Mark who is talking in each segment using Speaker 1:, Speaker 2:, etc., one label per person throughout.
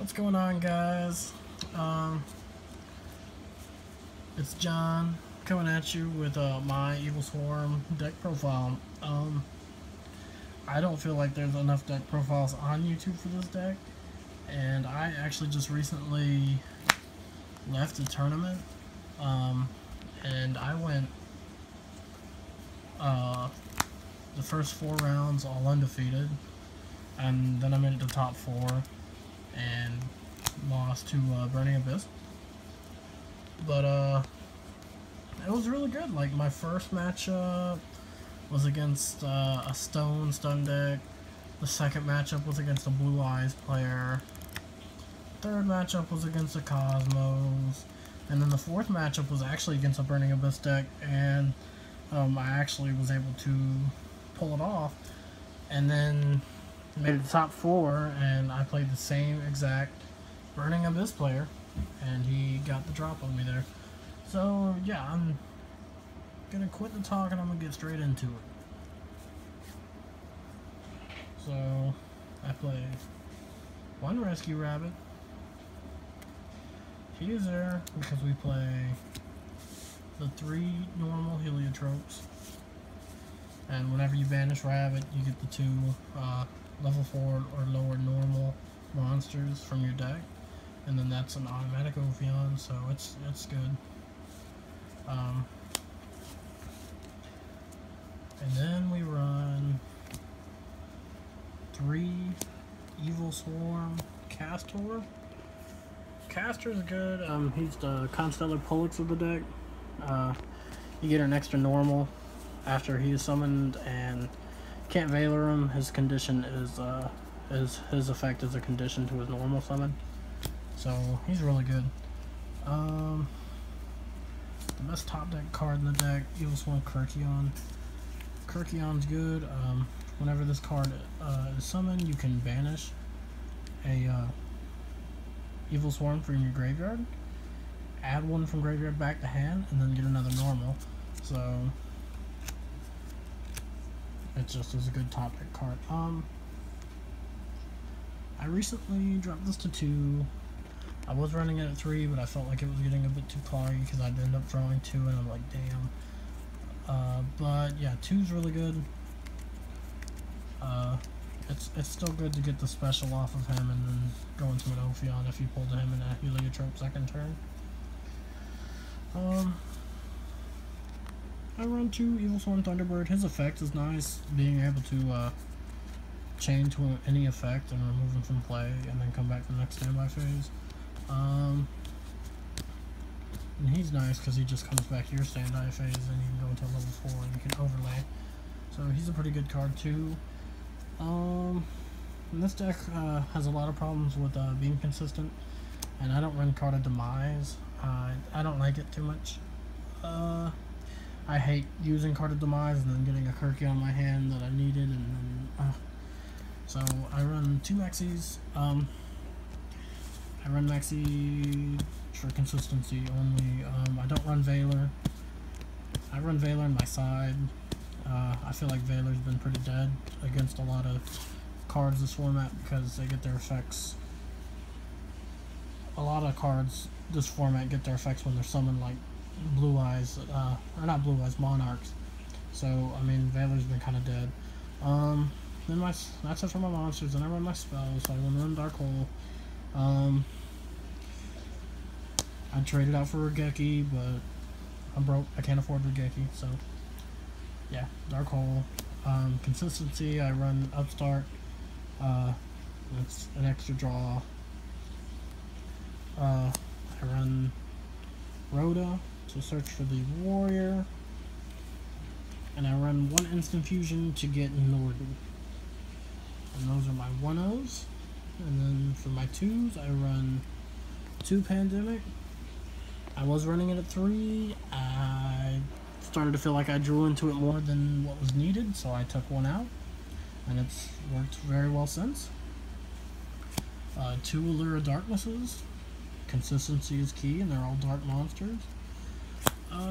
Speaker 1: What's going on, guys? It's John coming at you with my Evilswarm deck profile. I don't feel like there's enough deck profiles on YouTube for this deck, and I actually just recently left the tournament, and I went the first 4 rounds all undefeated, and then I made it to top 4 and lost to Burning Abyss. But it was really good. Like, my first matchup was against a stun deck. The second matchup was against a Blue Eyes player. Third matchup was against a Cosmos. And then the fourth matchup was actually against a Burning Abyss deck, and I actually was able to pull it off. And then made it to top 4, and I played the same exact Burning Abyss player, and he got the drop on me there. So yeah, I'm gonna quit the talk and I'm gonna get straight into it. So I play 1 Rescue Rabbit. He is there because we play the 3 normal Heliotropes, and whenever you banish Rabbit, you get the 2 level 4 or lower normal monsters from your deck, and then that's an automatic Ophion, so it's good. And then we run 3 Evilswarm Castor. Castor's good. He's the Constellar Pollux of the deck. You get an extra normal after he is summoned, and can't Valor him. His condition is his effect is a condition to his normal summon. So he's really good. The best top deck card in the deck, Evilswarm Kirkion. Kirkion's good. Whenever this card is summoned, you can banish a Evilswarm from your graveyard, add 1 from graveyard back to hand, and then get another normal. So it just is a good top deck card. I recently dropped this to 2. I was running it at 3, but I felt like it was getting a bit too cloggy because I'd end up drawing 2, and I'm like, damn. But yeah, 2's really good. It's still good to get the special off of him and then go into an Ophion if you pulled him in a Heliotrope second turn. I run 2 Evilswarm Thunderbird. His effect is nice, being able to chain to any effect and remove him from play and then come back the next standby phase. And he's nice because he just comes back to your standby phase and you can go into level 4 and you can overlay. So he's a pretty good card too. And this deck has a lot of problems with being consistent, and I don't run Card of Demise. I don't like it too much. I hate using Card of Demise and then getting a Kirky on my hand that I needed, and then so I run 2 Maxis. I run Maxi for consistency only. I don't run Valor. I run Valor in my side. I feel like Valor's been pretty dead against a lot of cards this format because they get their effects. A lot of cards this format get their effects when they're summoned, like Blue Eyes, or not Blue Eyes, Monarchs. So I mean, Valor's been kind of dead. Then that's it for my monsters. Then I run my spells. So I run Dark Hole. I traded out for Regeki, but I'm broke. I can't afford Regeki, so yeah, Dark Hole. Consistency, I run Upstart. That's an extra draw. I run Rhoda to search for the warrior. And I run 1 instant fusion to get Norden. And those are my 1-0s. And then for my 2s, I run 2 Pandemic. I was running it at 3. I started to feel like I drew into it more than what was needed, so I took 1 out, and it's worked very well since. 2 Allure of Darknesses. Consistency is key, and they're all dark monsters.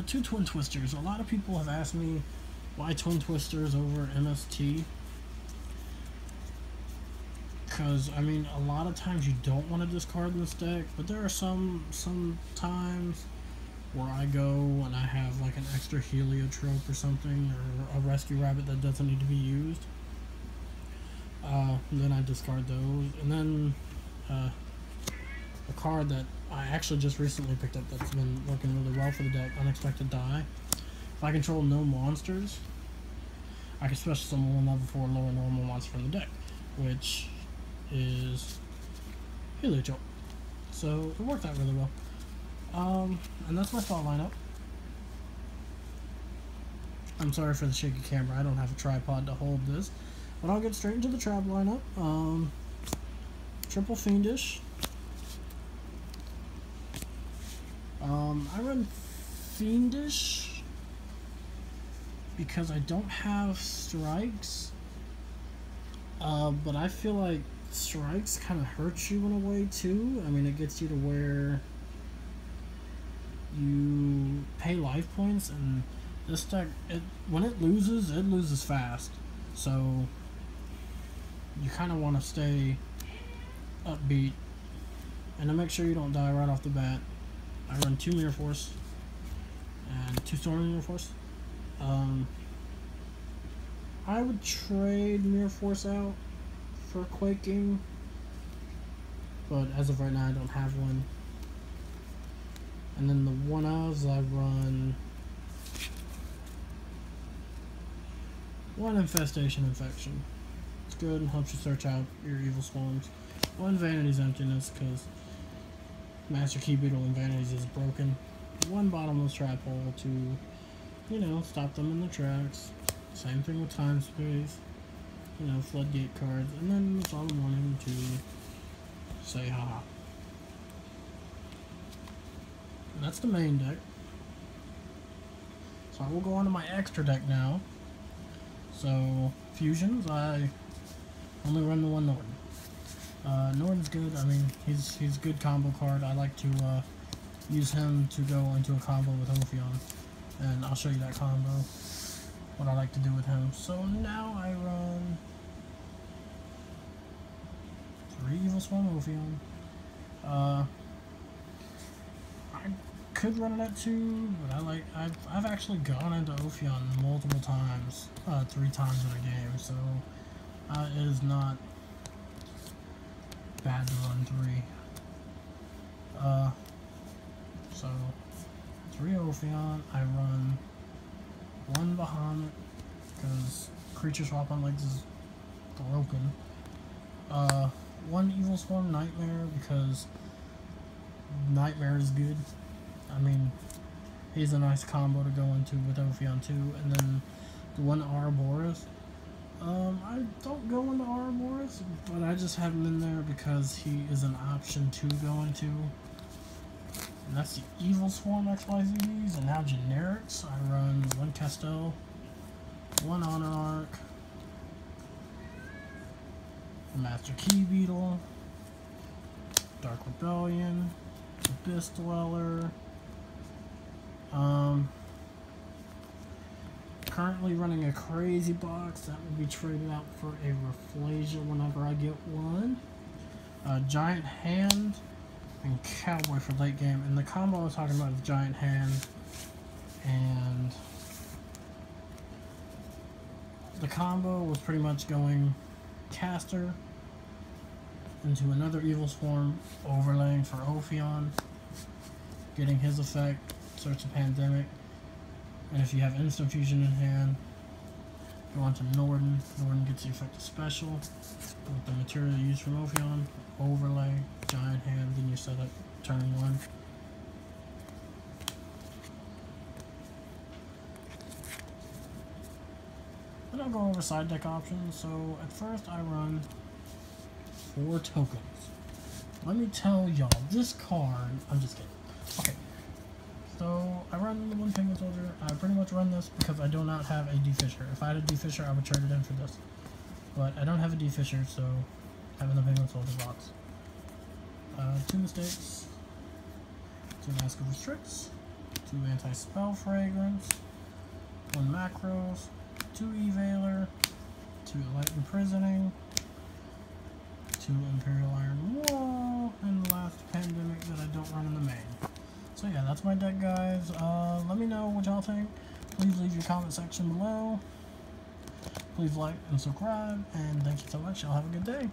Speaker 1: 2 Twin Twisters. A lot of people have asked me why Twin Twisters over MST. because I mean a lot of times you don't want to discard this deck, but there are some times where I go and I have like an extra heliotrope or something, or a rescue rabbit that doesn't need to be used. Then I discard those, and then a card that I actually just recently picked up that's been working really well for the deck, Unexpected Die. If I control no monsters, I can special summon one level 4 lower normal monster from the deck, which is Heliotrope. So it worked out really well. And that's my thought lineup. I'm sorry for the shaky camera, I don't have a tripod to hold this. But I'll get straight into the trap lineup. Triple Fiendish. I run Fiendish because I don't have strikes. But I feel like strikes kind of hurts you in a way too. I mean, it gets you to where you pay life points, and this deck, when it loses fast. So you kind of want to stay upbeat, and to make sure you don't die right off the bat, I run 2 Mirror Force and 2 Storm Mirror Force. I would trade Mirror Force out for Quaking, but as of right now I don't have one. And then the one-ofs, I run 1 Infestation Infection. It's good and helps you search out your Evilswarms. 1 Vanity's Emptiness, because Master Key Beetle and Vanities is broken. 1 Bottomless Trap Hole to, you know, stop them in their tracks. Same thing with Time Space. You know, Floodgate cards. And then that's all I'm wanting to say haha. And that's the main deck. So I will go on to my extra deck now. So, fusions, I only run the 1 Norden. Norden's good. I mean, he's a good combo card. I like to use him to go into a combo with Ophion. And I'll show you that combo, what I like to do with him. So now I run 3 Evilswarm Ophion. I could run it at 2, but I've actually gone into Ophion multiple times, 3 times in a game, so it is not bad to run 3. So 3 Ophion, I run 1 Bahamut, because creature swap on legs is broken. 1 Evilswarm Nightmare, because Nightmare is good. I mean, he's a nice combo to go into with Ophion too. And then the 1 Ouroboros. I don't go into Ouroboros, but I just have him in there because he is an option to go into. And that's the Evilswarm XYZs. And now generics, I run 1 Castel, 1 Honor Arc, Master Key Beetle, Dark Rebellion, Abyss Dweller. Currently running a crazy box that will be traded out for a Rafflesia whenever I get one. Giant Hand and Cowboy for late game. And the combo I was talking about is Giant Hand, and the combo was pretty much going Caster into another Evilswarm, overlaying for Ophion, getting his effect, Search the Pandemic, and if you have Instant Fusion in hand, go on to Norden. Norden gets the effect of Special, with the material used from Ophion, overlay, Giant Hand, then you set up turn 1. Then I'll go over side deck options. So at first I run 4 tokens. Let me tell y'all, this card, I'm just kidding. Okay, so I run the 1 Penguin Soldier. I pretty much run this because I do not have a D-Fisher. If I had a D-Fisher, I would trade it in for this. But I don't have a D-Fisher, so having the Penguin Soldier box. 2 mistakes, 2 Mask of Restricts, 2 Anti-Spell Fragrance, 1 Macros, 2 Evailer, 2 Light Imprisoning, 2 2 Imperial Iron Wall, and the last Pandemic that I don't run in the main. So yeah, that's my deck, guys. Let me know what y'all think. Please leave your comment section below. Please like and subscribe, and thank you so much. Y'all have a good day.